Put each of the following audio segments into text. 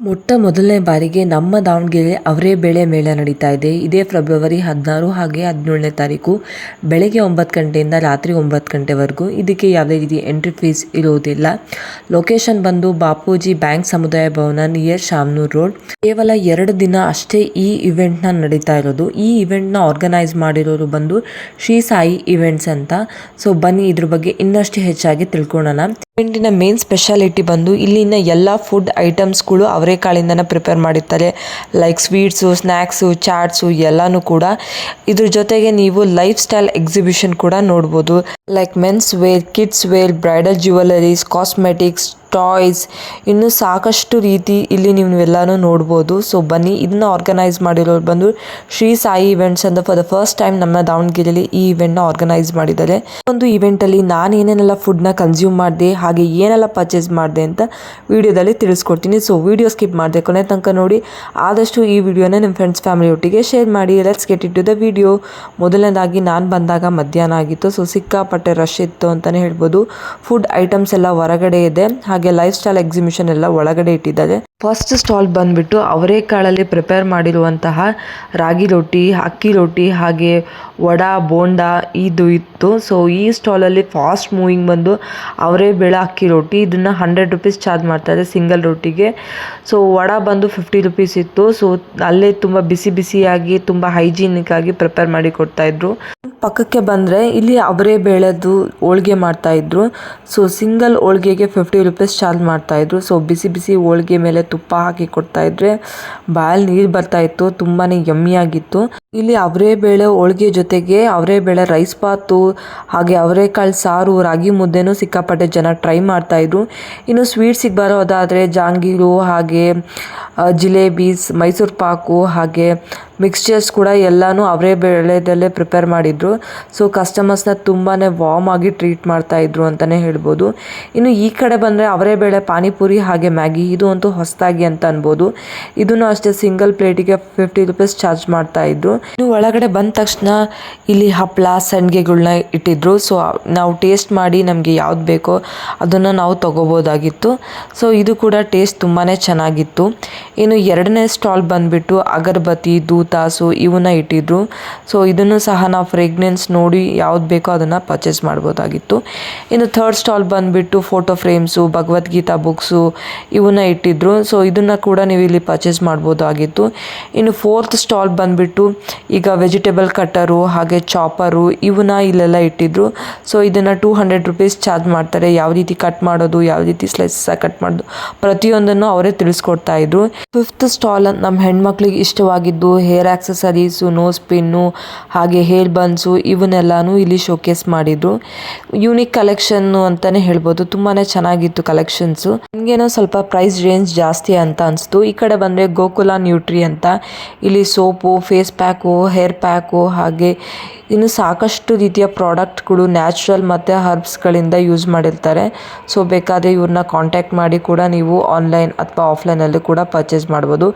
ಮೊಟ್ಟ ಮೊದಲನೇ ಬಾರಿಗೆ ನಮ್ಮ ದಾವಣಗೆರೆ ಅವರೇ ಬೆಳೆ ಮೇಳ ನಡೀತಾ ಇದೆ. ಇದೇ ಫೆಬ್ರವರಿ 16 ಹಾಗೆ 17ನೇ ತಾರೀಕು ಬೆಳಗ್ಗೆ 9 ಗಂಟೆಯಿಂದ ರಾತ್ರಿ 9 ಗಂಟೆವರೆಗೂ. ಇದಕ್ಕೆ ಯಾವುದೇ ರೀತಿ ಎಂಟ್ರಿ ಫೀಸ್ ಇರುವುದಿಲ್ಲ. ಲೊಕೇಶನ್ ಬಂದು ಬಾಪೂಜಿ ಬ್ಯಾಂಕ್ ಸಮುದಾಯ ಭವನ ನಿಯರ್ ಶಾಮನೂರ್ ರೋಡ್. ಕೇವಲ 2 ದಿನ ಅಷ್ಟೇ ಈ ಇವೆಂಟ್ನ ನಡೀತಾ ಇರೋದು. ಈ ಇವೆಂಟ್ನ ಆರ್ಗನೈಸ್ ಮಾಡಿರೋರು ಬಂದು ಶ್ರೀ ಸಾಯಿ ಇವೆಂಟ್ಸ್ ಅಂತ. ಸೊ ಬನ್ನಿ ಇದ್ರ ಬಗ್ಗೆ ಇನ್ನಷ್ಟು ಹೆಚ್ಚಾಗಿ ತಿಳ್ಕೊಳ್ಳೋಣ. ಇವೆಂಟಿನ ಮೇನ್ ಸ್ಪೆಷಾಲಿಟಿ ಬಂದು ಇಲ್ಲಿನ ಎಲ್ಲ ಫುಡ್ ಐಟಮ್ಸ್ಗಳು ಅವರೆಕಾಳಿಂದನೇ ಪ್ರಿಪೇರ್ ಮಾಡಿರ್ತಾರೆ. ಲೈಕ್ ಸ್ವೀಟ್ಸು, ಸ್ನ್ಯಾಕ್ಸು, ಚಾಟ್ಸು ಎಲ್ಲನೂ ಕೂಡ. ಇದ್ರ ಜೊತೆಗೆ ನೀವು ಲೈಫ್ ಸ್ಟೈಲ್ ಎಕ್ಸಿಬಿಷನ್ ಕೂಡ ನೋಡ್ಬೋದು. Like men's wear, kids wear, bridal jewelleries, cosmetics, toys, ಇನ್ನು ಸಾಕಷ್ಟು ರೀತಿ ಇಲ್ಲಿ ನೀವು ಎಲ್ಲಾನು ನೋಡ್ಬೋದು. ಸೊ ಬನ್ನಿ, ಇದನ್ನ ಆರ್ಗನೈಸ್ ಮಾಡಿರೋರು ಬಂದು ಶ್ರೀ ಸಾಯಿ ಇವೆಂಟ್ಸ್ ಅಂತ. ಫಾರ್ ದ ಫಸ್ಟ್ ಟೈಮ್ ನಮ್ಮ ದಾವಣಗೆರೆಯಲ್ಲಿ ಈ ಇವೆಂಟ್ನ ಆರ್ಗನೈಸ್ ಮಾಡಿದ್ದಾರೆ. ಒಂದು ಇವೆಂಟಲ್ಲಿ ನಾನು ಏನೇನೆಲ್ಲ ಫುಡ್ನ ಕನ್ಸ್ಯೂಮ್ ಮಾಡಿದೆ ಹಾಗೆ ಏನೆಲ್ಲ ಪರ್ಚೇಸ್ ಮಾಡಿದೆ ಅಂತ ವಿಡಿಯೋದಲ್ಲಿ ತಿಳಿಸ್ಕೊಡ್ತೀನಿ. ಸೊ ವಿಡಿಯೋ ಸ್ಕಿಪ್ ಮಾಡಿದೆ ಕೊನೆ ತನಕ ನೋಡಿ. ಆದಷ್ಟು ಈ ವಿಡಿಯೋನ ನಿಮ್ಮ ಫ್ರೆಂಡ್ಸ್ ಫ್ಯಾಮಿಲಿ ಒಟ್ಟಿಗೆ ಶೇರ್ ಮಾಡಿ. Let's get into the video. ಮೊದಲನೇದಾಗಿ ನಾನು ಬಂದಾಗ ಮಧ್ಯಾಹ್ನ ಆಗಿತ್ತು. ಸೊ ಸಿಕ್ಕಾಪಟ್ಟೆ ರಶ್ ಇತ್ತು ಅಂತಲೇ ಹೇಳ್ಬೋದು. ಫುಡ್ ಐಟಮ್ಸ್ ಎಲ್ಲ ಹೊರಗಡೆ ಇದೆ, ಹಾಗೆ ಲೈಫ್ ಸ್ಟೈಲ್ ಎಕ್ಸಿಬಿಷನ್ ಎಲ್ಲ ಒಳಗಡೆ ಇಟ್ಟಿದ್ದಾರೆ. ಫಸ್ಟ್ ಸ್ಟಾಲ್ ಬಂದ್ಬಿಟ್ಟು ಅವರೆಕಾಳಲ್ಲಿ ಪ್ರಿಪೇರ್ ಮಾಡಿರುವಂತಹ ರಾಗಿ ರೊಟ್ಟಿ, ಅಕ್ಕಿ ರೊಟ್ಟಿ, ಹಾಗೆ ವಡಾ, ಬೋಂಡಾ ಇದು ಇತ್ತು. ಸೊ ಈ ಸ್ಟಾಲಲ್ಲಿ ಫಾಸ್ಟ್ ಮೂವಿಂಗ್ ಬಂದು ಅವರೆಬೇಳೆ ಅಕ್ಕಿ ರೊಟ್ಟಿ. ಇದನ್ನು 100 ರುಪೀಸ್ ಚಾರ್ಜ್ ಮಾಡ್ತಾರೆ ಸಿಂಗಲ್ ರೊಟ್ಟಿಗೆ. ಸೊ ವಡಾ ಬಂದು 50 ರುಪೀಸ್ ಇತ್ತು. ಸೊ ಅಲ್ಲೇ ತುಂಬ ಬಿಸಿ ಬಿಸಿಯಾಗಿ ತುಂಬ ಹೈಜೀನಿಕ್ ಆಗಿ ಪ್ರಿಪೇರ್ ಮಾಡಿ ಕೊಡ್ತಾಯಿದ್ರು. ಪಕ್ಕಕ್ಕೆ ಬಂದರೆ ಇಲ್ಲಿ ಅವರೆಬೇಳೆದು ಹೋಳಿಗೆ ಮಾಡ್ತಾಯಿದ್ರು. ಸೊ ಸಿಂಗಲ್ ಹೋಳಿಗೆಗೆ 50 ರುಪೀಸ್ ಚಾರ್ಜ್ ಮಾಡ್ತಾಯಿದ್ರು. ಸೊ ಬಿಸಿ ಬಿಸಿ ಹೋಳಿಗೆ ಮೇಲೆ ತುಪ್ಪ ಹಾಕಿ ಕೊಡ್ತಾಯಿದ್ರೆ ಬಾಯಲ್ಲಿ ನೀರು ಬರ್ತಾಯಿತ್ತು. ತುಂಬಾ ಯಮ್ಮಿಯಾಗಿತ್ತು. ಇಲ್ಲಿ ಅವರೆಬೇಳೆ ಹೋಳಿಗೆ ಜೊತೆಗೆ ಅವರೆಬೇಳೆ ರೈಸ್ ಬಾತು, ಹಾಗೆ ಅವರೆಕಾಳು ಸಾರು, ರಾಗಿ ಮುದ್ದೆನೂ ಸಿಕ್ಕಾಪಟ್ಟೆ ಜನ ಟ್ರೈ ಮಾಡ್ತಾಯಿದ್ರು. ಇನ್ನು ಸ್ವೀಟ್ಸಿಗೆ ಬರೋದಾದರೆ ಜಾಂಗೀರು, ಹಾಗೆ ಜಿಲೇಬೀಸ್, ಮೈಸೂರು ಪಾಕು, ಹಾಗೆ ಮಿಕ್ಸ್ಚರ್ಸ್ ಕೂಡ ಎಲ್ಲನೂ ಅವರೆಬೇಳೆದಲ್ಲೇ ಪ್ರಿಪೇರ್ ಮಾಡಿದ್ರು. ಸೊ ಕಸ್ಟಮರ್ಸ್ನ ತುಂಬಾ ವಾರ್ಮ್ ಆಗಿ ಟ್ರೀಟ್ ಮಾಡ್ತಾಯಿದ್ರು ಅಂತಲೇ ಹೇಳ್ಬೋದು. ಇನ್ನು ಈ ಕಡೆ ಬಂದರೆ ಅವರೆಬೇಳೆ ಪಾನಿಪುರಿ ಹಾಗೆ ಮ್ಯಾಗಿ, ಇದು ಅಂತೂ ಹೊಸದಾಗಿ ಅಂತ ಅನ್ಬೋದು. ಇದನ್ನು ಅಷ್ಟೇ ಸಿಂಗಲ್ ಪ್ಲೇಟಿಗೆ 50 ರುಪೀಸ್ ಚಾರ್ಜ್ ಮಾಡ್ತಾಯಿದ್ರು. ಇನ್ನು ಒಳಗಡೆ ಬಂದ ತಕ್ಷಣ ಇಲ್ಲಿ ಹಪ್ಪಳ, ಸಂಡಿಗೆಗಳ್ನ ಇಟ್ಟಿದ್ರು. ಸೊ ನಾವು ಟೇಸ್ಟ್ ಮಾಡಿ ನಮಗೆ ಯಾವ್ದು ಬೇಕೋ ಅದನ್ನು ನಾವು ತೊಗೋಬೋದಾಗಿತ್ತು. ಸೊ ಇದು ಕೂಡ ಟೇಸ್ಟ್ ತುಂಬಾ ಚೆನ್ನಾಗಿತ್ತು. ಇನ್ನು ಎರಡನೇ ಸ್ಟಾಲ್ ಬಂದುಬಿಟ್ಟು ಅಗರಬತ್ತಿ, ದೂತಾಸು ಇವನ್ನ ಇಟ್ಟಿದ್ರು. ಸೊ ಇದನ್ನು ಸಹ ನಾವು ಫ್ರೇಗ್ನೆನ್ಸ್ ನೋಡಿ ಯಾವ್ದು ಬೇಕೋ ಅದನ್ನು ಪರ್ಚೇಸ್ ಮಾಡ್ಬೋದಾಗಿತ್ತು. ಇನ್ನು ಥರ್ಡ್ ಸ್ಟಾಲ್ ಬಂದುಬಿಟ್ಟು ಫೋಟೋ ಫ್ರೇಮ್ಸು, ಭಗವದ್ಗೀತಾ ಬುಕ್ಸು ಇವನ್ನ ಇಟ್ಟಿದ್ರು. ಸೊ ಇದನ್ನು ಕೂಡ ನೀವು ಇಲ್ಲಿ ಪರ್ಚೇಸ್ ಮಾಡ್ಬೋದಾಗಿತ್ತು. ಇನ್ನು ಫೋರ್ತ್ ಸ್ಟಾಲ್ ಬಂದುಬಿಟ್ಟು ಈಗ ವೆಜಿಟೇಬಲ್ ಕಟ್ಟರು, ಹಾಗೆ ಚಾಪರು ಇವನ್ನ ಇಲ್ಲೆಲ್ಲ ಇಟ್ಟಿದ್ರು. ಸೊ ಇದನ್ನು 200 ರುಪೀಸ್ ಚಾರ್ಜ್ ಮಾಡ್ತಾರೆ. ಯಾವ ರೀತಿ ಕಟ್ ಮಾಡೋದು, ಯಾವ ರೀತಿ ಸ್ಲೈಸಸ್ ಕಟ್ ಮಾಡೋದು ಪ್ರತಿಯೊಂದನ್ನು ಅವರೇ ತಿಳಿಸ್ಕೊಡ್ತಾ ಇದ್ರು. ಫಿಫ್ತ್ ಸ್ಟಾಲ್ ನಮ್ಮ ಹೆಣ್ಮಕ್ಳಿಗೆ ಇಷ್ಟವಾಗಿದ್ದು ಹೇರ್ ಆಕ್ಸೆಸರೀಸು, ನೋಸ್ ಪಿನ್ನು, ಹಾಗೆ ಹೇರ್ ಬನ್ಸು ಇವನ್ನೆಲ್ಲಾನು ಇಲ್ಲಿ ಶೋಕೇಸ್ ಮಾಡಿದ್ರು. ಯೂನಿಕ್ ಕಲೆಕ್ಷನ್ನು ಅಂತಲೇ ಹೇಳ್ಬೋದು. ತುಂಬಾ ಚೆನ್ನಾಗಿತ್ತು ಕಲೆಕ್ಷನ್ಸು. ನನಗೇನೋ ಸ್ವಲ್ಪ ಪ್ರೈಸ್ ರೇಂಜ್ ಜಾಸ್ತಿ ಅಂತ ಅನಿಸ್ತು. ಈ ಕಡೆ ಬಂದರೆ ಗೋಕುಲ ನ್ಯೂಟ್ರಿ ಅಂತ. ಇಲ್ಲಿ soap, face pack, hair pack, ಹಾಗೆ ಇನ್ನು ಸಾಕಷ್ಟು ರೀತಿಯ ಪ್ರಾಡಕ್ಟ್ಗಳು ನ್ಯಾಚುರಲ್ ಮತ್ತು ಹರ್ಬ್ಸ್ಗಳಿಂದ ಯೂಸ್ ಮಾಡಿರ್ತಾರೆ. ಸೊ ಬೇಕಾದರೆ ಇವ್ರನ್ನ ಕಾಂಟ್ಯಾಕ್ಟ್ ಮಾಡಿ ಕೂಡ ನೀವು ಆನ್ಲೈನ್ ಅಥವಾ ಆಫ್ಲೈನಲ್ಲಿ ಕೂಡ ಪರ್ಚೇಸ್ ಮಾಡ್ಬೋದು.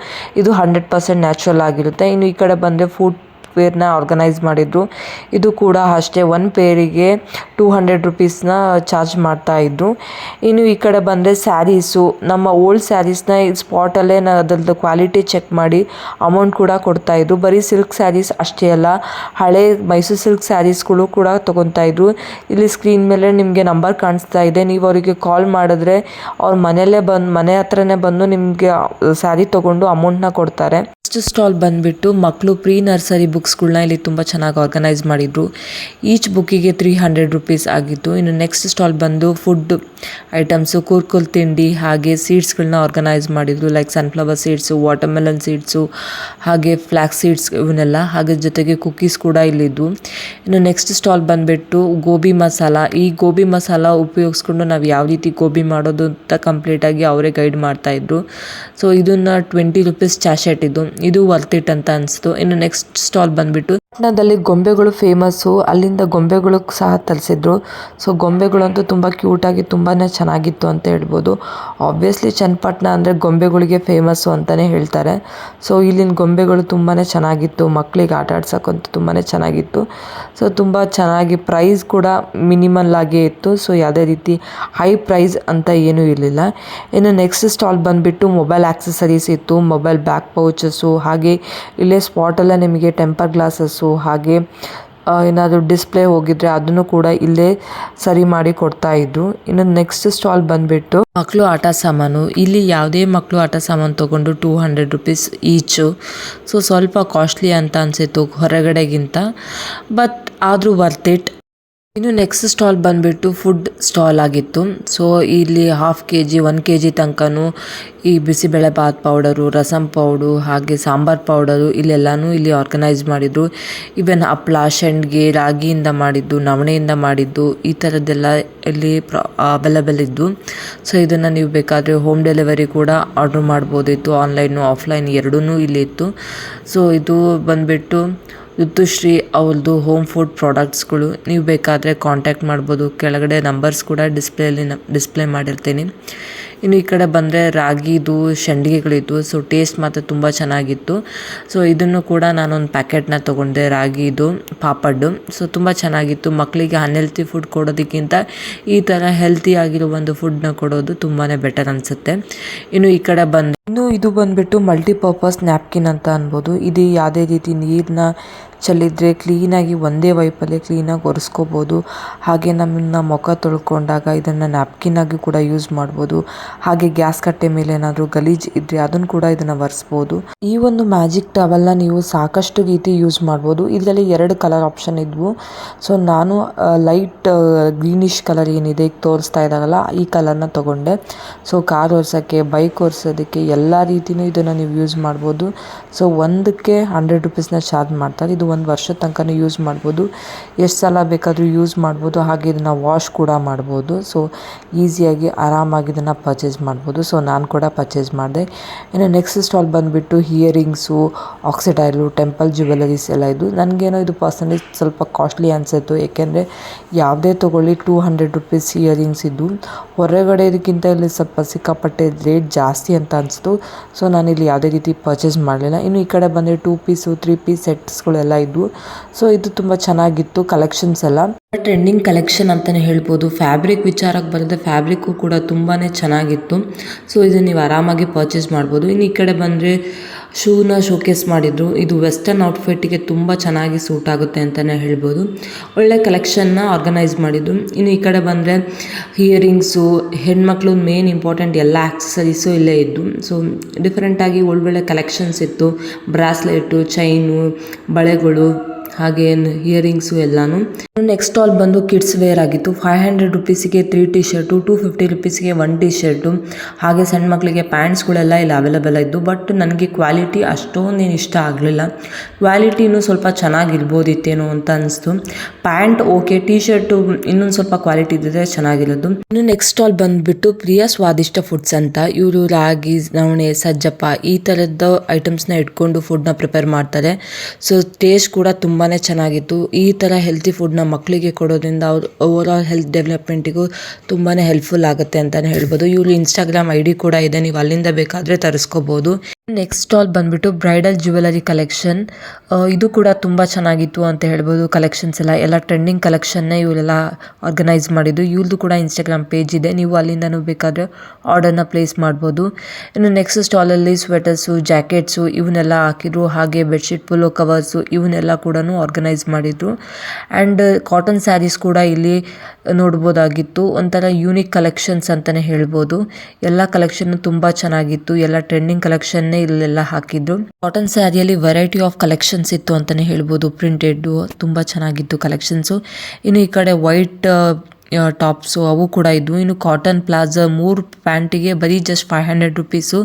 ಇದು 100% ನ್ಯಾಚುರಲ್ ಆಗಿರುತ್ತೆ. ಇನ್ನು ಈ ಕಡೆ ಬಂದರೆ ಫುಡ್ ವೇರ್ನ ಆರ್ಗನೈಸ್ ಮಾಡಿದ್ರು. ಇದು ಕೂಡ ಅಷ್ಟೇ 1 ಪೇರಿಗೆ 200 ರುಪೀಸ್ನ ಚಾರ್ಜ್ ಮಾಡ್ತಾಯಿದ್ರು. ಇನ್ನು ಈ ಕಡೆ ಬಂದರೆ ಸ್ಯಾರೀಸು, ನಮ್ಮ ಓಲ್ಡ್ ಸ್ಯಾರೀಸ್ನ ಸ್ಪಾಟಲ್ಲೇ ಅದರದ್ದು ಕ್ವಾಲಿಟಿ ಚೆಕ್ ಮಾಡಿ ಅಮೌಂಟ್ ಕೂಡ ಕೊಡ್ತಾಯಿದ್ರು. ಬರೀ ಸಿಲ್ಕ್ ಸ್ಯಾರೀಸ್ ಅಷ್ಟೇ ಅಲ್ಲ, ಹಳೆ ಮೈಸೂರು ಸಿಲ್ಕ್ ಸ್ಯಾರೀಸ್ಗಳು ಕೂಡ ತೊಗೊತಾಯಿದ್ರು. ಇಲ್ಲಿ ಸ್ಕ್ರೀನ್ ಮೇಲೆ ನಿಮಗೆ ನಂಬರ್ ಕಾಣಿಸ್ತಾ ಇದೆ. ನೀವು ಅವರಿಗೆ ಕಾಲ್ ಮಾಡಿದ್ರೆ ಅವ್ರ ಮನೆ ಹತ್ರನೇ ಬಂದು ನಿಮಗೆ ಸ್ಯಾರಿ ತೊಗೊಂಡು ಅಮೌಂಟ್ನ ಕೊಡ್ತಾರೆ. ನೆಕ್ಸ್ಟ್ ಸ್ಟಾಲ್ ಬಂದುಬಿಟ್ಟು ಮಕ್ಕಳು ಪ್ರೀ ನರ್ಸರಿ ಬುಕ್ಸ್ಗಳನ್ನ ಇಲ್ಲಿ ತುಂಬ ಚೆನ್ನಾಗಿ ಆರ್ಗನೈಸ್ ಮಾಡಿದ್ರು. ಈಚ್ ಬುಕ್ಕಿಗೆ 300 ರುಪೀಸ್ ಆಗಿತ್ತು. ಇನ್ನು ನೆಕ್ಸ್ಟ್ ಸ್ಟಾಲ್ ಬಂದು ಫುಡ್ ಐಟಮ್ಸು, ಕುರ್ಕುಲ್ ತಿಂಡಿ, ಹಾಗೆ ಸೀಡ್ಸ್ಗಳನ್ನ ಆರ್ಗನೈಸ್ ಮಾಡಿದ್ರು. Like sunflower seeds, watermelon seeds, ಹಾಗೆ ಫ್ಲ್ಯಾಕ್ಸ್ ಸೀಡ್ಸ್ ಇವನ್ನೆಲ್ಲ, ಹಾಗೆ ಜೊತೆಗೆ ಕುಕ್ಕೀಸ್ ಕೂಡ ಇಲ್ಲಿದ್ದು. ಇನ್ನು ನೆಕ್ಸ್ಟ್ ಸ್ಟಾಲ್ ಬಂದುಬಿಟ್ಟು ಗೋಬಿ ಮಸಾಲ. ಈ ಗೋಬಿ ಮಸಾಲ ಉಪಯೋಗಿಸ್ಕೊಂಡು ನಾವು ಯಾವ ರೀತಿ ಗೋಬಿ ಮಾಡೋದು ಅಂತ ಕಂಪ್ಲೀಟಾಗಿ ಅವರೇ ಗೈಡ್ ಮಾಡ್ತಾಯಿದ್ರು. ಸೊ ಇದನ್ನು 20 ರುಪೀಸ್ ಚಾಶೆಟ್ ಇದು ವರ್ತ್ ಇಟ್ ಅಂತ ಅನಿಸ್ತು. ಇನ್ನು ನೆಕ್ಸ್ಟ್ ಸ್ಟಾಲ್ ಬಂದುಬಿಟ್ಟು ಪಟ್ಟಣದಲ್ಲಿ ಗೊಂಬೆಗಳು ಫೇಮಸ್ಸು, ಅಲ್ಲಿಂದ ಗೊಂಬೆಗಳು ಸಹ ತರಿಸಿದ್ರು. ಸೊ ಗೊಂಬೆಗಳಂತೂ ತುಂಬ ಕ್ಯೂಟಾಗಿ ತುಂಬಾ ಚೆನ್ನಾಗಿತ್ತು ಅಂತ ಹೇಳ್ಬೋದು. ಆಬ್ವಿಯಸ್ಲಿ ಚನ್ನಪಟ್ಟಣ ಅಂದರೆ ಗೊಂಬೆಗಳಿಗೆ ಫೇಮಸ್ಸು ಅಂತಲೇ ಹೇಳ್ತಾರೆ. ಸೊ ಇಲ್ಲಿನ ಗೊಂಬೆಗಳು ತುಂಬಾ ಚೆನ್ನಾಗಿತ್ತು, ಮಕ್ಕಳಿಗೆ ಆಟ ಆಡ್ಸೋಕ್ಕಂತೂ ತುಂಬಾ ಚೆನ್ನಾಗಿತ್ತು. ಸೊ ತುಂಬ ಚೆನ್ನಾಗಿ ಪ್ರೈಸ್ ಕೂಡ ಮಿನಿಮಲ್ ಆಗೇ ಇತ್ತು. ಸೊ ಯಾವುದೇ ರೀತಿ ಹೈ ಪ್ರೈಸ್ ಅಂತ ಏನೂ ಇರಲಿಲ್ಲ. ಇನ್ನು ನೆಕ್ಸ್ಟ್ ಸ್ಟಾಲ್ ಬಂದುಬಿಟ್ಟು ಮೊಬೈಲ್ ಆಕ್ಸೆಸರೀಸ್ ಇತ್ತು, ಮೊಬೈಲ್ ಬ್ಯಾಕ್ ಪೌಚಸ್ಸು, ಹಾಗೆ ಇಲ್ಲೇ ಸ್ಪಾಟಲ್ಲೇ ನಿಮಗೆ ಟೆಂಪರ್ ಗ್ಲಾಸಸ್ಸು, ಹಾಗೆ ಏನಾದರೂ ಡಿಸ್ಪ್ಲೇ ಹೋಗಿದ್ರೆ ಅದನ್ನು ಕೂಡ ಇಲ್ಲೇ ಸರಿ ಮಾಡಿ ಕೊಡ್ತಾ ಇದ್ರು. ಇನ್ನು ನೆಕ್ಸ್ಟ್ ಸ್ಟಾಲ್ ಬಂದುಬಿಟ್ಟು ಮಕ್ಕಳು ಆಟ ಸಾಮಾನು. ಇಲ್ಲಿ ಯಾವುದೇ ಮಕ್ಕಳು ಆಟ ಸಾಮಾನು ತೊಗೊಂಡು 200 ರುಪೀಸ್ ಈಚು. ಸೊ ಸ್ವಲ್ಪ ಕಾಸ್ಟ್ಲಿ ಅಂತ ಅನಿಸಿತ್ತು ಹೊರಗಡೆಗಿಂತ, ಬಟ್ ಆದರೂ ವರ್ತ್ ಇಟ್. ಇನ್ನು ನೆಕ್ಸ್ಟ್ ಸ್ಟಾಲ್ ಬಂದುಬಿಟ್ಟು ಫುಡ್ ಸ್ಟಾಲ್ ಆಗಿತ್ತು. ಸೊ ಇಲ್ಲಿ 1/2 kg 1 kg ತನಕನೂ ಈ ಬಿಸಿಬೇಳೆ ಬಾತ್ ಪೌಡರು, ರಸಮ್ ಪೌಡು, ಹಾಗೆ ಸಾಂಬಾರ್ ಪೌಡರು ಇಲ್ಲೆಲ್ಲನೂ ಇಲ್ಲಿ ಆರ್ಗನೈಸ್ ಮಾಡಿದ್ರು. ಈವನ್ ಹಪ್ಳ, ಶೆಂಡ್ಗೆ, ರಾಗಿಯಿಂದ ಮಾಡಿದ್ದು, ನವಣೆಯಿಂದ ಮಾಡಿದ್ದು, ಈ ಥರದ್ದೆಲ್ಲ ಇಲ್ಲಿ ಅವೈಲೇಬಲ್ ಇದ್ದು. ಸೊ ಇದನ್ನು ನೀವು ಬೇಕಾದರೆ ಹೋಮ್ ಡೆಲಿವರಿ ಕೂಡ ಆರ್ಡ್ರ್ ಮಾಡ್ಬೋದಿತ್ತು, ಆನ್ಲೈನು ಆಫ್ಲೈನ್ ಎರಡೂ ಇಲ್ಲಿ ಇತ್ತು. ಸೊ ಇದು ಬಂದುಬಿಟ್ಟು ಋತುಶ್ರೀ ಅವ್ರದ್ದು ಹೋಮ್ ಫುಡ್ ಪ್ರಾಡಕ್ಟ್ಸ್ಗಳು. ನೀವು ಬೇಕಾದರೆ ಕಾಂಟ್ಯಾಕ್ಟ್ ಮಾಡ್ಬೋದು, ಕೆಳಗಡೆ ನಂಬರ್ಸ್ ಕೂಡ ಡಿಸ್ಪ್ಲೇ ಮಾಡಿರ್ತೀನಿ. ಇನ್ನು ಈ ಕಡೆ ಬಂದರೆ ರಾಗಿದು ಸಂಡಿಗೆಗಳಿದ್ವು. ಸೊ ಟೇಸ್ಟ್ ಮಾತ್ರ ತುಂಬ ಚೆನ್ನಾಗಿತ್ತು. ಸೊ ಇದನ್ನು ಕೂಡ ನಾನೊಂದು ಪ್ಯಾಕೆಟ್ನ ತೊಗೊಂಡೆ, ರಾಗಿದು ಪಾಪಡ್ಡು. ಸೊ ತುಂಬ ಚೆನ್ನಾಗಿತ್ತು. ಮಕ್ಕಳಿಗೆ ಅನ್ಹೆಲ್ತಿ ಫುಡ್ ಕೊಡೋದಕ್ಕಿಂತ ಈ ಥರ ಹೆಲ್ತಿ ಆಗಿರೋ ಒಂದು ಫುಡ್ನ ಕೊಡೋದು ತುಂಬಾ ಬೆಟರ್ ಅನಿಸುತ್ತೆ. ಇನ್ನು ಈ ಕಡೆ ಇನ್ನು ಇದು ಬಂದುಬಿಟ್ಟು ಮಲ್ಟಿಪರ್ಪಸ್ ನ್ಯಾಪ್ಕಿನ್ ಅಂತ ಅನ್ಬೋದು. ಇದು ಯಾವುದೇ ರೀತಿ ನೀರನ್ನ ಚೆಲ್ಲಿದ್ರೆ ಕ್ಲೀನಾಗಿ ಒಂದೇ ವೈಪಲ್ಲೇ ಕ್ಲೀನಾಗಿ ಒರೆಸ್ಕೋಬೋದು. ಹಾಗೆ ನಮ್ಮನ್ನು ಮುಖ ತೊಳ್ಕೊಂಡಾಗ ಇದನ್ನು ನ್ಯಾಪ್ಕಿನ್ನಾಗಿ ಕೂಡ ಯೂಸ್ ಮಾಡ್ಬೋದು. ಹಾಗೆ ಗ್ಯಾಸ್ ಕಟ್ಟೆ ಮೇಲೆ ಏನಾದರೂ ಗಲೀಜು ಇದ್ದರೆ ಅದನ್ನು ಕೂಡ ಇದನ್ನು ಒರೆಸ್ಬೋದು. ಈ ಒಂದು ಮ್ಯಾಜಿಕ್ ಟವಲ್ನ ನೀವು ಸಾಕಷ್ಟು ರೀತಿ ಯೂಸ್ ಮಾಡ್ಬೋದು. ಇದರಲ್ಲಿ 2 ಕಲರ್ ಆಪ್ಷನ್ ಇದ್ವು. ಸೊ ನಾನು ಲೈಟ್ ಗ್ರೀನಿಶ್ ಕಲರ್ ಏನಿದೆ ಈಗ ತೋರಿಸ್ತಾ ಇದ್ದಾರಲ್ಲ ಈ ಕಲರ್ನ ತೊಗೊಂಡೆ. ಸೊ ಕಾರ್ ಒರೆಸೋಕ್ಕೆ, ಬೈಕ್ ಒರೆಸೋದಕ್ಕೆ ಎಲ್ಲ ರೀತಿಯೂ ಇದನ್ನು ನೀವು ಯೂಸ್ ಮಾಡ್ಬೋದು. ಸೊ ಒಂದಕ್ಕೆ 100 ರುಪೀಸ್ನ ಚಾರ್ಜ್ ಮಾಡ್ತಾರೆ. ಇದು 1 ವರ್ಷದ ತನಕನೂ ಯೂಸ್ ಮಾಡ್ಬೋದು, ಎಷ್ಟು ಸಲ ಬೇಕಾದರೂ ಯೂಸ್ ಮಾಡ್ಬೋದು. ಹಾಗೆ ಇದನ್ನು ವಾಶ್ ಕೂಡ ಮಾಡ್ಬೋದು. ಸೊ ಈಸಿಯಾಗಿ ಆರಾಮಾಗಿ ಇದನ್ನು ಪರ್ಚೇಸ್ ಮಾಡ್ಬೋದು. ಸೊ ನಾನು ಕೂಡ ಪರ್ಚೇಸ್ ಮಾಡಿದೆ. ಇನ್ನು ನೆಕ್ಸ್ಟ್ ಸ್ಟಾಲ್ ಬಂದುಬಿಟ್ಟು ಇಯರಿಂಗ್ಸು, ಆಕ್ಸಿಡೈಲು, ಟೆಂಪಲ್ ಜ್ಯುವೆಲರೀಸ್ ಎಲ್ಲ ಇದು. ನನಗೇನೋ ಇದು ಪರ್ಸನಲಿ ಸ್ವಲ್ಪ ಕಾಸ್ಟ್ಲಿ ಅನಿಸಿತ್ತು, ಏಕೆಂದರೆ ಯಾವುದೇ ತೊಗೊಳ್ಳಿ 200 ರುಪೀಸ್ ಇಯರಿಂಗ್ಸ್ ಇದ್ದು. ಹೊರಗಡೆ ಇದಕ್ಕಿಂತ ಇಲ್ಲಿ ಸ್ವಲ್ಪ ಸಿಕ್ಕಾಪಟ್ಟೆ ರೇಟ್ ಜಾಸ್ತಿ ಅಂತ ಅನಿಸ್ತು. ಸೊ ನಾನಿಲ್ಲಿ ಯಾವುದೇ ರೀತಿ ಪರ್ಚೇಸ್ ಮಾಡಲಿಲ್ಲ. ಇನ್ನು ಈ ಕಡೆ ಬಂದರೆ 2 ಪೀಸು 3 ಪೀಸ್ ಸೆಟ್ಸ್ಗಳೆಲ್ಲ ಇದ್ವು. ಸೊ ಇದು ತುಂಬ ಚೆನ್ನಾಗಿತ್ತು. ಕಲೆಕ್ಷನ್ಸ್ ಎಲ್ಲ ಟ್ರೆಂಡಿಂಗ್ ಕಲೆಕ್ಷನ್ ಅಂತಲೇ ಹೇಳ್ಬೋದು. ಫ್ಯಾಬ್ರಿಕ್ ವಿಚಾರಕ್ಕೆ ಬರೆದ್ರೆ ಫ್ಯಾಬ್ರಿಕ್ಕು ಕೂಡ ತುಂಬಾ ಚೆನ್ನಾಗಿತ್ತು. ಸೊ ಇದನ್ನು ನೀವು ಆರಾಮಾಗಿ ಪರ್ಚೇಸ್ ಮಾಡ್ಬೋದು. ಇನ್ನು ಈ ಕಡೆ ಬಂದರೆ ಶೂನ ಶೋಕೇಸ್ ಮಾಡಿದ್ರು. ಇದು ವೆಸ್ಟರ್ನ್ ಔಟ್ಫಿಟ್ಟಿಗೆ ತುಂಬ ಚೆನ್ನಾಗಿ ಸೂಟ್ ಆಗುತ್ತೆ ಅಂತಲೇ ಹೇಳ್ಬೋದು. ಒಳ್ಳೆ ಕಲೆಕ್ಷನ್ನ ಆರ್ಗನೈಸ್ ಮಾಡಿದ್ರು. ಇನ್ನು ಈ ಕಡೆ ಬಂದರೆ ಇಯರಿಂಗ್ಸು, ಹೆಣ್ಮಕ್ಳು ಮೇನ್ ಇಂಪಾರ್ಟೆಂಟ್ ಎಲ್ಲ ಆಕ್ಸೆಸರೀಸು ಇಲ್ಲೇ ಇದ್ದು. ಸೊ ಡಿಫ್ರೆಂಟಾಗಿ ಒಳ್ಳೊಳ್ಳೆ ಕಲೆಕ್ಷನ್ಸ್ ಇತ್ತು. ಬ್ರಾಸ್ಲೆಟು, ಚೈನು, ಬಳೆಗಳು, ಹಾಗೆ ಇಯರಿಂಗ್ಸು ಎಲ್ಲನೂ. ನೆಕ್ಸ್ಟ್ ಸ್ಟಾಲ್ ಬಂದು ಕಿಡ್ಸ್ ವೇರ್ ಆಗಿತ್ತು. 500 ರುಪೀಸಿಗೆ 3 ಟಿ ಶರ್ಟು, 250 ರುಪೀಸಿಗೆ 1 ಟಿ ಶರ್ಟು, ಹಾಗೆ ಸಣ್ಣ ಮಕ್ಕಳಿಗೆ ಪ್ಯಾಂಟ್ಸ್ಗಳೆಲ್ಲ ಇಲ್ಲಿ ಅವೈಲೇಬಲ್ ಇದ್ದು. ಬಟ್ ನನಗೆ ಕ್ವಾಲಿಟಿ ಅಷ್ಟೊಂದೇನು ಇಷ್ಟ ಆಗಲಿಲ್ಲ. ಕ್ವಾಲಿಟಿನೂ ಸ್ವಲ್ಪ ಚೆನ್ನಾಗಿರ್ಬೋದಿತ್ತೇನೋ ಅಂತ ಅನಿಸ್ತು. ಪ್ಯಾಂಟ್ ಓಕೆ, ಟಿ ಶರ್ಟು ಇನ್ನೊಂದು ಸ್ವಲ್ಪ ಕ್ವಾಲಿಟಿ ಇದ್ದರೆ ಚೆನ್ನಾಗಿರೋದು. ಇನ್ನು ನೆಕ್ಸ್ಟ್ ಸ್ಟಾಲ್ ಬಂದುಬಿಟ್ಟು ಪ್ರಿಯ ಸ್ವಾದಿಷ್ಟ ಫುಡ್ಸ್ ಅಂತ. ಇವರು ರಾಗಿ, ನವಣೆ, ಸಜ್ಜಪ್ಪ ಈ ಥರದ್ದು ಐಟಮ್ಸ್ನ ಇಟ್ಕೊಂಡು ಫುಡ್ನ ಪ್ರಿಪೇರ್ ಮಾಡ್ತಾರೆ. ಸೊ ಟೇಸ್ಟ್ ಕೂಡ ತುಂಬಾ ಚೆನ್ನಾಗಿತ್ತು. ಈ ಥರ ಹೆಲ್ತಿ ಫುಡ್ನ ಮಕ್ಕಳಿಗೆ ಕೊಡೋದ್ರಿಂದ ಅವ್ರ ಓವರಾಲ್ ಹೆಲ್ತ್ ಡೆವಲಪ್ಮೆಂಟಿಗೂ ತುಂಬಾ ಹೆಲ್ಪ್ಫುಲ್ ಆಗುತ್ತೆ ಅಂತಲೇ ಹೇಳ್ಬೋದು. ಇವರು ಇನ್ಸ್ಟಾಗ್ರಾಮ್ ID ಕೂಡ ಇದೆ, ನೀವು ಅಲ್ಲಿಂದ ಬೇಕಾದರೆ ತರಿಸ್ಕೋಬೋದು. ನೆಕ್ಸ್ಟ್ ಸ್ಟಾಲ್ ಬಂದುಬಿಟ್ಟು ಬ್ರೈಡಲ್ ಜ್ಯುವೆಲರಿ ಕಲೆಕ್ಷನ್. ಇದು ಕೂಡ ತುಂಬ ಚೆನ್ನಾಗಿತ್ತು ಅಂತ ಹೇಳ್ಬೋದು. ಕಲೆಕ್ಷನ್ಸ್ ಎಲ್ಲ ಟ್ರೆಂಡಿಂಗ್ ಕಲೆಕ್ಷನ್ನೇ ಇವರೆಲ್ಲ ಆರ್ಗನೈಸ್ ಮಾಡಿದ್ದು. ಇವ್ರದ್ದು ಕೂಡ ಇನ್ಸ್ಟಾಗ್ರಾಮ್ ಪೇಜ್ ಇದೆ, ನೀವು ಅಲ್ಲಿಂದನೂ ಬೇಕಾದರೆ ಆರ್ಡರ್ನ ಪ್ಲೇಸ್ ಮಾಡ್ಬೋದು. ಇನ್ನು ನೆಕ್ಸ್ಟ್ ಸ್ಟಾಲಲ್ಲಿ ಸ್ವೆಟರ್ಸು, ಜಾಕೆಟ್ಸು ಇವನ್ನೆಲ್ಲ ಹಾಕಿದ್ರು. ಹಾಗೆ ಬೆಡ್ಶೀಟ್, ಪಿಲ್ಲೋ ಕವರ್ಸು ಇವನ್ನೆಲ್ಲ ಕೂಡ ಆರ್ಗನೈಸ್ ಮಾಡಿದ್ರು. ಆ್ಯಂಡ್ ಕಾಟನ್ ಸ್ಯಾರೀಸ್ ಕೂಡ ಇಲ್ಲಿ ನೋಡ್ಬೋದಾಗಿತ್ತು. ಒಂಥರ ಯೂನಿಕ್ ಕಲೆಕ್ಷನ್ಸ್ ಅಂತಲೇ ಹೇಳ್ಬೋದು. ಎಲ್ಲ ಕಲೆಕ್ಷನ್ ತುಂಬ ಚೆನ್ನಾಗಿತ್ತು. ಎಲ್ಲ ಟ್ರೆಂಡಿಂಗ್ ಕಲೆಕ್ಷನ್ನೇ ಇಲ್ಲೆಲ್ಲ ಹಾಕಿದ್ರು. ಕಾಟನ್ ಸ್ಯಾರಿಯಲ್ಲಿ ವೆರೈಟಿ ಆಫ್ ಕಲೆಕ್ಷನ್ಸ್ ಇತ್ತು ಅಂತಲೇ ಹೇಳ್ಬೋದು. ಪ್ರಿಂಟೆಡ್ಡು ತುಂಬ ಚೆನ್ನಾಗಿತ್ತು ಕಲೆಕ್ಷನ್ಸು. ಇನ್ನು ಈ ಕಡೆ ವೈಟ್ ಟಾಪ್ಸು ಅವು ಕೂಡ ಇದ್ವು. ಇನ್ನು ಕಾಟನ್ ಪ್ಲಾಜಾ 3 ಪ್ಯಾಂಟಿಗೆ ಬರೀ ಜಸ್ಟ್ 500 ರುಪೀಸು,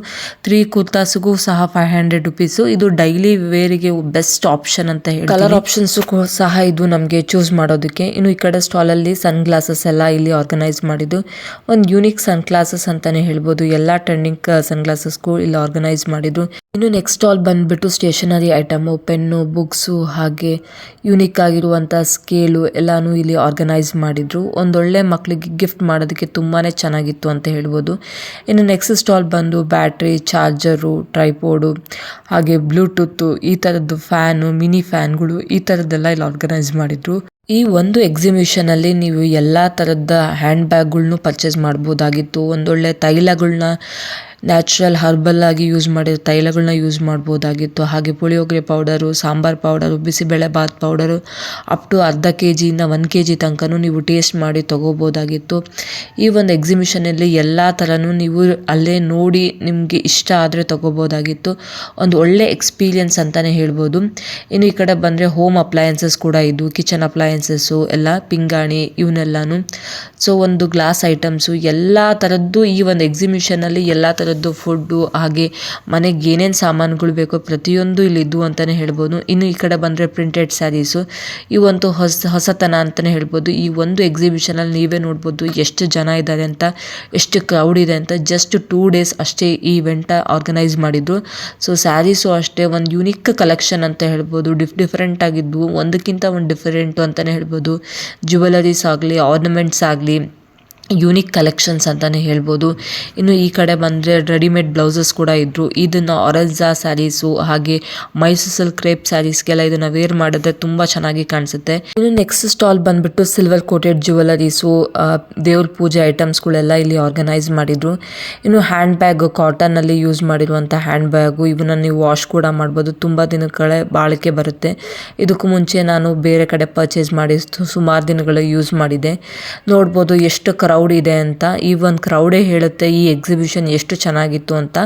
3 ಕುರ್ತಾಸ್ಗೂ ಸಹ 500 ರುಪೀಸು. ಇದು ಡೈಲಿ ವೇರಿಗೆ ಬೆಸ್ಟ್ ಆಪ್ಷನ್ ಅಂತ ಹೇಳಿ. ಕಲರ್ ಆಪ್ಷನ್ಸು ಸಹ ಇದು ನಮಗೆ ಚೂಸ್ ಮಾಡೋದಕ್ಕೆ. ಇನ್ನು ಈ ಕಡೆ ಸ್ಟಾಲಲ್ಲಿ ಸನ್ ಗ್ಲಾಸಸ್ ಎಲ್ಲ ಇಲ್ಲಿ ಆರ್ಗನೈಸ್ ಮಾಡಿದ್ದು. ಒಂದು ಯೂನಿಕ್ ಸನ್ ಗ್ಲಾಸಸ್ ಅಂತಲೇ ಹೇಳ್ಬೋದು. ಎಲ್ಲ ಟ್ರೆಂಡಿಂಗ್ ಸನ್ ಗ್ಲಾಸಸ್ಗೂ ಇಲ್ಲಿ ಆರ್ಗನೈಸ್ ಮಾಡಿದ್ದು. ಇನ್ನು ನೆಕ್ಸ್ಟ್ ಸ್ಟಾಲ್ ಬಂದುಬಿಟ್ಟು ಸ್ಟೇಷನರಿ ಐಟಮು, ಪೆನ್ನು, ಬುಕ್ಸು ಹಾಗೆ ಯೂನಿಕ್ ಆಗಿರುವಂಥ ಸ್ಕೇಲು ಎಲ್ಲನೂ ಇಲ್ಲಿ ಆರ್ಗನೈಸ್ ಮಾಡಿದರು. ಒಂದೊಳ್ಳೆ ಮಕ್ಕಳಿಗೆ ಗಿಫ್ಟ್ ಮಾಡೋದಕ್ಕೆ ತುಂಬಾ ಚೆನ್ನಾಗಿತ್ತು ಅಂತ ಹೇಳ್ಬೋದು. ಇನ್ನು ನೆಕ್ಸ್ಟ್ ಸ್ಟಾಲ್ ಬಂದು ಬ್ಯಾಟ್ರಿ, ಚಾರ್ಜರು, ಟ್ರೈಪೋಡು ಹಾಗೆ ಬ್ಲೂಟೂತು ಈ ಥರದ್ದು ಫ್ಯಾನು, ಮಿನಿ ಫ್ಯಾನ್ಗಳು ಈ ಥರದ್ದೆಲ್ಲ ಇಲ್ಲಿ ಆರ್ಗನೈಸ್ ಮಾಡಿದರು. ಈ ಒಂದು ಎಕ್ಸಿಬಿಷನಲ್ಲಿ ನೀವು ಎಲ್ಲ ಥರದ ಹ್ಯಾಂಡ್ ಬ್ಯಾಗ್ಗಳ್ನೂ ಪರ್ಚೇಸ್ ಮಾಡ್ಬೋದಾಗಿತ್ತು. ಒಂದೊಳ್ಳೆ ತೈಲಗಳನ್ನ ನ್ಯಾಚುರಲ್ ಹರ್ಬಲ್ ಆಗಿ ಯೂಸ್ ಮಾಡಿರೋ ತೈಲಗಳನ್ನ ಯೂಸ್ ಮಾಡ್ಬೋದಾಗಿತ್ತು. ಹಾಗೆ puliyogare powder, sambar powder, bisibele bath powder up to ಅರ್ಧ ಕೆಜಿಯಿಂದ 1 kg ತನಕನೂ ನೀವು ಟೇಸ್ಟ್ ಮಾಡಿ ತೊಗೋಬೋದಾಗಿತ್ತು. ಈ ಒಂದು ಎಕ್ಸಿಬಿಷನಲ್ಲಿ ಎಲ್ಲ ಥರನೂ ನೀವು ಅಲ್ಲೇ ನೋಡಿ ನಿಮಗೆ ಇಷ್ಟ ಆದರೆ ತೊಗೋಬೋದಾಗಿತ್ತು. ಒಂದು ಒಳ್ಳೆ ಎಕ್ಸ್ಪೀರಿಯನ್ಸ್ ಅಂತಲೇ ಹೇಳ್ಬೋದು. ಇನ್ನು ಈ ಕಡೆ ಬಂದರೆ ಹೋಮ್ ಅಪ್ಲಯನ್ಸಸ್ ಕೂಡ ಇದ್ದು, ಕಿಚನ್ ಅಪ್ಲಯನ್ಸಸ್ಸು ಎಲ್ಲ ಪಿಂಗಾಣಿ ಇವನ್ನೆಲ್ಲನೂ. ಸೊ ಒಂದು ಗ್ಲಾಸ್ ಐಟಮ್ಸು ಎಲ್ಲ ಥರದ್ದು ಈ ಒಂದು ಎಕ್ಸಿಬಿಷನಲ್ಲಿ ಎಲ್ಲ ಥರದ್ದು ಫುಡ್ಡು ಹಾಗೆ ಮನೆಗೆ ಏನೇನು ಸಾಮಾನುಗಳು ಬೇಕೋ ಪ್ರತಿಯೊಂದು ಇಲ್ಲಿದ್ದು ಅಂತಲೇ ಹೇಳ್ಬೋದು. ಇನ್ನು ಈ ಕಡೆ ಬಂದರೆ ಪ್ರಿಂಟೆಡ್ ಸ್ಯಾರೀಸು ಇವಂತೂ ಹೊಸತನ ಅಂತಲೇ ಹೇಳ್ಬೋದು. ಈ ಒಂದು ಎಕ್ಸಿಬಿಷನಲ್ಲಿ ನೀವೇ ನೋಡ್ಬೋದು ಎಷ್ಟು ಜನ ಇದ್ದಾರೆ ಅಂತ, ಎಷ್ಟು ಕ್ರೌಡ್ ಇದೆ ಅಂತ. ಜಸ್ಟ್ 2 days ಅಷ್ಟೇ ಈ ಇವೆಂಟ್ ಆರ್ಗನೈಸ್ ಮಾಡಿದ್ರು. ಸೊ ಸ್ಯಾರೀಸು ಅಷ್ಟೇ ಒಂದು ಯುನಿಕ್ ಕಲೆಕ್ಷನ್ ಅಂತ ಹೇಳ್ಬೋದು. ಡಿಫ್ರೆಂಟ್ ಆಗಿದ್ವು, ಒಂದಕ್ಕಿಂತ ಒಂದು ಡಿಫರೆಂಟು ಅಂತಲೇ ಹೇಳ್ಬೋದು. ಜ್ಯುವೆಲರೀಸ್ ಆಗಲಿ, ಆರ್ನಮೆಂಟ್ಸ್ ಆಗಲಿ ಯೂನಿಕ್ ಕಲೆಕ್ಷನ್ಸ್ ಅಂತಲೇ ಹೇಳ್ಬೋದು. ಇನ್ನು ಈ ಕಡೆ ಬಂದರೆ ರೆಡಿಮೇಡ್ ಬ್ಲೌಸಸ್ ಕೂಡ ಇದ್ದರು. ಇದನ್ನು ಆರೆಂಜಾ ಸ್ಯಾರೀಸು ಹಾಗೆ ಮೈಸೂರು ಸಿಲ್ಕ್ ಕ್ರೇಪ್ ಸ್ಯಾರೀಸ್ಗೆಲ್ಲ ಇದನ್ನು ವೇರ್ ಮಾಡಿದ್ರೆ ತುಂಬ ಚೆನ್ನಾಗಿ ಕಾಣಿಸುತ್ತೆ. ಇನ್ನು ನೆಕ್ಸ್ಟ್ ಸ್ಟಾಲ್ ಬಂದುಬಿಟ್ಟು ಸಿಲ್ವರ್ ಕೋಟೆಡ್ ಜ್ಯುವೆಲರೀಸು, ದೇವ್ರ ಪೂಜೆ ಐಟಮ್ಸ್ಗಳೆಲ್ಲ ಇಲ್ಲಿ ಆರ್ಗನೈಸ್ ಮಾಡಿದರು. ಇನ್ನು ಹ್ಯಾಂಡ್ ಬ್ಯಾಗ್, ಕಾಟನ್ನಲ್ಲಿ ಯೂಸ್ ಮಾಡಿರುವಂಥ ಹ್ಯಾಂಡ್ ಬ್ಯಾಗು, ಇವನ್ನ ನೀವು ವಾಶ್ ಕೂಡ ಮಾಡ್ಬೋದು, ತುಂಬ ದಿನಗಳ ಬಾಳಿಕೆ ಬರುತ್ತೆ. ಇದಕ್ಕೂ ಮುಂಚೆ ನಾನು ಬೇರೆ ಕಡೆ ಪರ್ಚೇಸ್ ಮಾಡಿ ಸುಮಾರು ದಿನಗಳು ಯೂಸ್ ಮಾಡಿದೆ. ನೋಡ್ಬೋದು ಎಷ್ಟು ಕ್ರೌಡ್ ಇದೆ ಅಂತ. ಈ ಒಂದು ಕ್ರೌಡೇ ಹೇಳುತ್ತೆ ಈ ಎಕ್ಸಿಬಿಷನ್ ಎಷ್ಟು ಚೆನ್ನಾಗಿತ್ತು ಅಂತ.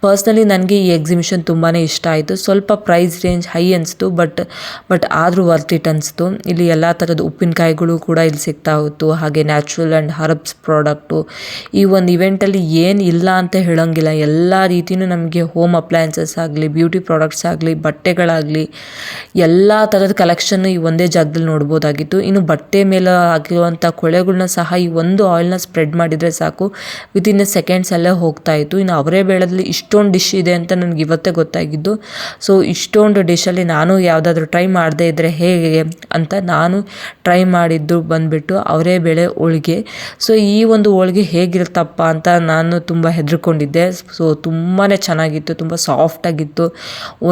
ಪರ್ಸ್ನಲಿ ನನಗೆ ಈ ಎಕ್ಸಿಬಿಷನ್ ತುಂಬಾ ಇಷ್ಟ ಆಯಿತು. ಸ್ವಲ್ಪ ಪ್ರೈಸ್ ರೇಂಜ್ ಹೈ ಅನಿಸ್ತು, ಬಟ್ ಆದರೂ ವರ್ತ್ ಇಟ್ ಅನಿಸ್ತು. ಇಲ್ಲಿ ಎಲ್ಲ ಥರದ ಉಪ್ಪಿನಕಾಯಿಗಳು ಕೂಡ ಇಲ್ಲಿ ಸಿಗ್ತಾ ಹೋಯ್ತು. ಹಾಗೆ ನ್ಯಾಚುರಲ್ ಆ್ಯಂಡ್ ಹರ್ಬ್ಸ್ ಪ್ರಾಡಕ್ಟು. ಈ ಒಂದು ಇವೆಂಟಲ್ಲಿ ಏನು ಇಲ್ಲ ಅಂತ ಹೇಳೋಂಗಿಲ್ಲ, ಎಲ್ಲ ರೀತಿಯೂ ನಮಗೆ ಹೋಮ್ ಅಪ್ಲಯನ್ಸಸ್ ಆಗಲಿ, ಬ್ಯೂಟಿ ಪ್ರಾಡಕ್ಟ್ಸ್ ಆಗಲಿ, ಬಟ್ಟೆಗಳಾಗಲಿ ಎಲ್ಲ ಥರದ ಕಲೆಕ್ಷನ್ ಈ ಒಂದೇ ಜಾಗದಲ್ಲಿ ನೋಡ್ಬೋದಾಗಿತ್ತು. ಇನ್ನು ಬಟ್ಟೆ ಮೇಲೆ ಆಗಿರುವಂಥ ಕೊಳೆಗಳನ್ನ ಸಹ ಈ ಒಂದು ಆಯಿಲ್ನ ಸ್ಪ್ರೆಡ್ ಮಾಡಿದರೆ ಸಾಕು, ವಿತಿನ್ ಸೆಕೆಂಡ್ಸಲ್ಲೇ ಹೋಗ್ತಾ ಇತ್ತು. ಇನ್ನು ಅವರೇ ಬೇಳೆದಲ್ಲಿ ಇಷ್ಟೊಂದು ಡಿಶ್ ಇದೆ ಅಂತ ನನಗೆ ಇವತ್ತೇ ಗೊತ್ತಾಗಿದ್ದು. ಸೊ ಇಷ್ಟೊಂದು ಡಿಶಲ್ಲಿ ನಾನು ಯಾವುದಾದ್ರೂ ಟ್ರೈ ಮಾಡದೇ ಇದ್ದರೆ ಹೇಗೆ ಅಂತ ನಾನು ಟ್ರೈ ಮಾಡಿದ್ದು ಬಂದುಬಿಟ್ಟು ಅವರೇ ಬೇಳೆ ಹೋಳಿಗೆ. ಸೊ ಈ ಒಂದು ಹೋಳಿಗೆ ಹೇಗಿರುತ್ತಪ್ಪ ಅಂತ ನಾನು ತುಂಬ ಹೆದರ್ಕೊಂಡಿದ್ದೆ. ಸೊ ತುಂಬಾ ಚೆನ್ನಾಗಿತ್ತು, ತುಂಬ ಸಾಫ್ಟಾಗಿತ್ತು,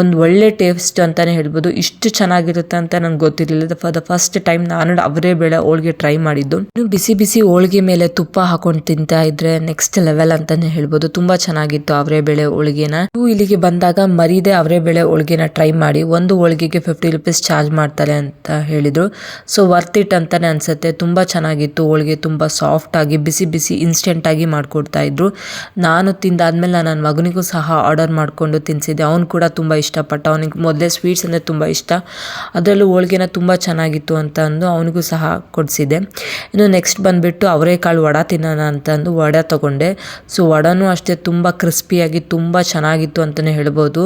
ಒಂದು ಒಳ್ಳೆ ಟೇಸ್ಟ್ ಅಂತಲೇ ಹೇಳ್ಬೋದು. ಇಷ್ಟು ಚೆನ್ನಾಗಿರುತ್ತೆ ಅಂತ ನನಗೆ ಗೊತ್ತಿರಲಿಲ್ಲ. ಫಾರ್ ದ ಫಸ್ಟ್ ಟೈಮ್ ನಾನು ಅವರೇ ಬೇಳೆ ಹೋಳಿಗೆ ಟ್ರೈ ಮಾಡಿದ್ದು. ಇನ್ನು ಬಿಸಿ ಬಿಸಿ ಹೋಳಿಗೆ ಮೇಲೆ ತುಪ್ಪ ಹಾಕೊಂಡು ತಿಂತಾ ಇದ್ರೆ ನೆಕ್ಸ್ಟ್ ಲೆವೆಲ್ ಅಂತಾನೆ ಹೇಳ್ಬೋದು. ತುಂಬಾ ಚೆನ್ನಾಗಿತ್ತು ಅವರೇ ಬೇಳೆ ಹೋಳಿಗೆನ. ಇಲ್ಲಿಗೆ ಬಂದಾಗ ಮರೀದೆ ಅವರೇ ಬೇಳೆ ಹೋಳಿಗೆನ ಟ್ರೈ ಮಾಡಿ. ಒಂದು ಹೋಳಿಗೆಗೆ 50 rupees ಚಾರ್ಜ್ ಮಾಡ್ತಾರೆ ಅಂತ ಹೇಳಿದ್ರು. ಸೊ ವರ್ತ್ ಇಟ್ ಅಂತಾನೆ ಅನ್ಸುತ್ತೆ. ತುಂಬಾ ಚೆನ್ನಾಗಿತ್ತು ಹೋಳಿಗೆ, ತುಂಬಾ ಸಾಫ್ಟ್ ಆಗಿ ಬಿಸಿ ಬಿಸಿ ಇನ್ಸ್ಟೆಂಟ್ ಆಗಿ ಮಾಡ್ಕೊಡ್ತಾ ಇದ್ರು. ನಾನು ತಿಂದಾದ್ಮೇಲೆ ನನ್ನ ಮಗನಿಗೂ ಸಹ ಆರ್ಡರ್ ಮಾಡ್ಕೊಂಡು ತಿನ್ಸಿದ್ದೆ. ಅವನು ಕೂಡ ತುಂಬಾ ಇಷ್ಟಪಟ್ಟ. ಅವನಿಗೆ ಮೊದಲೇ ಸ್ವೀಟ್ಸ್ ಅಂದರೆ ತುಂಬಾ ಇಷ್ಟ, ಅದರಲ್ಲೂ ಹೋಳಿಗೆನ ತುಂಬಾ ಚೆನ್ನಾಗಿತ್ತು ಅಂತ ಅಂದು ಅವನಿಗೂ ಸಹ ಕೊಡಿಸಿದೆ. ಇನ್ನು ನೆಕ್ಸ್ಟ್ ಬಂದುಬಿಟ್ಟು ಅವರೇಕಾಳು ವಡ ತಿನ್ನೋಣ ಅಂತಂದು ವಡ ತೊಗೊಂಡೆ. ಸೊ ವಡನೂ ಅಷ್ಟೇ ತುಂಬ ಕ್ರಿಸ್ಪಿಯಾಗಿ ತುಂಬ ಚೆನ್ನಾಗಿತ್ತು ಅಂತಲೇ ಹೇಳ್ಬೋದು.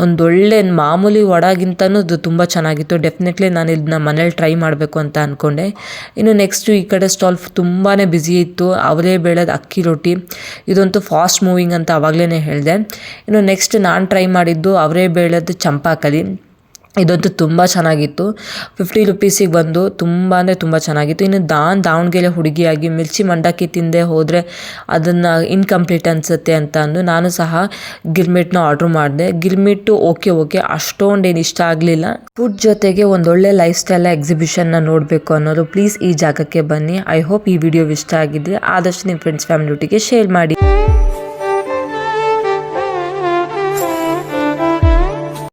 ಒಂದೊಳ್ಳೆ ಮಾಮೂಲಿ ವಡಗಿಂತನೂ ಅದು ತುಂಬ ಚೆನ್ನಾಗಿತ್ತು. ಡೆಫಿನೆಟ್ಲಿ ನಾನು ಇದನ್ನ ಮನೇಲಿ ಟ್ರೈ ಮಾಡಬೇಕು ಅಂತ ಅಂದ್ಕೊಂಡೆ. ಇನ್ನು ನೆಕ್ಸ್ಟು ಈ ಕಡೆ ಸ್ಟಾಲ್ ತುಂಬಾ ಬ್ಯುಸಿ ಇತ್ತು. ಅವರೇ ಬೇಳೆದ ಅಕ್ಕಿ ರೊಟ್ಟಿ, ಇದಂತೂ ಫಾಸ್ಟ್ ಮೂವಿಂಗ್ ಅಂತ ಆವಾಗಲೇ ಹೇಳಿದೆ. ಇನ್ನು ನೆಕ್ಸ್ಟ್ ನಾನು ಟ್ರೈ ಮಾಡಿದ್ದು ಅವರೇ ಬೇಳೆದ ಚಂಪಾಕಲಿ. ಇದಂತೂ ತುಂಬ ಚೆನ್ನಾಗಿತ್ತು. 50 rupeesiಗೆ ಬಂದು ತುಂಬ ಅಂದರೆ ತುಂಬ ಚೆನ್ನಾಗಿತ್ತು. ಇನ್ನು ದಾವಣಗೆರೆ ಹುಡುಗಿಯಾಗಿ ಮಿರ್ಚಿ ಮಂಡಕ್ಕಿ ತಿಂದೆ ಹೋದರೆ ಅದನ್ನು ಇನ್ಕಂಪ್ಲೀಟ್ ಅನಿಸುತ್ತೆ ಅಂತ ಅಂದು ನಾನು ಸಹ ಗಿರ್ಮಿಟ್ನ ಆರ್ಡ್ರ್ ಮಾಡಿದೆ. ಗಿರ್ಮಿಟ್ಟು ಓಕೆ ಅಷ್ಟೊಂದೇನು ಇಷ್ಟ ಆಗಲಿಲ್ಲ. ಫುಡ್ ಜೊತೆಗೆ ಒಂದೊಳ್ಳೆ ಲೈಫ್ ಸ್ಟೈಲ್ ಎಕ್ಸಿಬಿಷನ್ನ ನೋಡಬೇಕು ಅನ್ನೋರು ಪ್ಲೀಸ್ ಈ ಜಾಗಕ್ಕೆ ಬನ್ನಿ. ಐ ಹೋಪ್ ಈ ವಿಡಿಯೋ ಇಷ್ಟ ಆಗಿದ್ರೆ ಆದಷ್ಟು ನಿಮ್ಮ ಫ್ರೆಂಡ್ಸ್ ಫ್ಯಾಮಿಲಿ ಒಟ್ಟಿಗೆ ಶೇರ್ ಮಾಡಿ.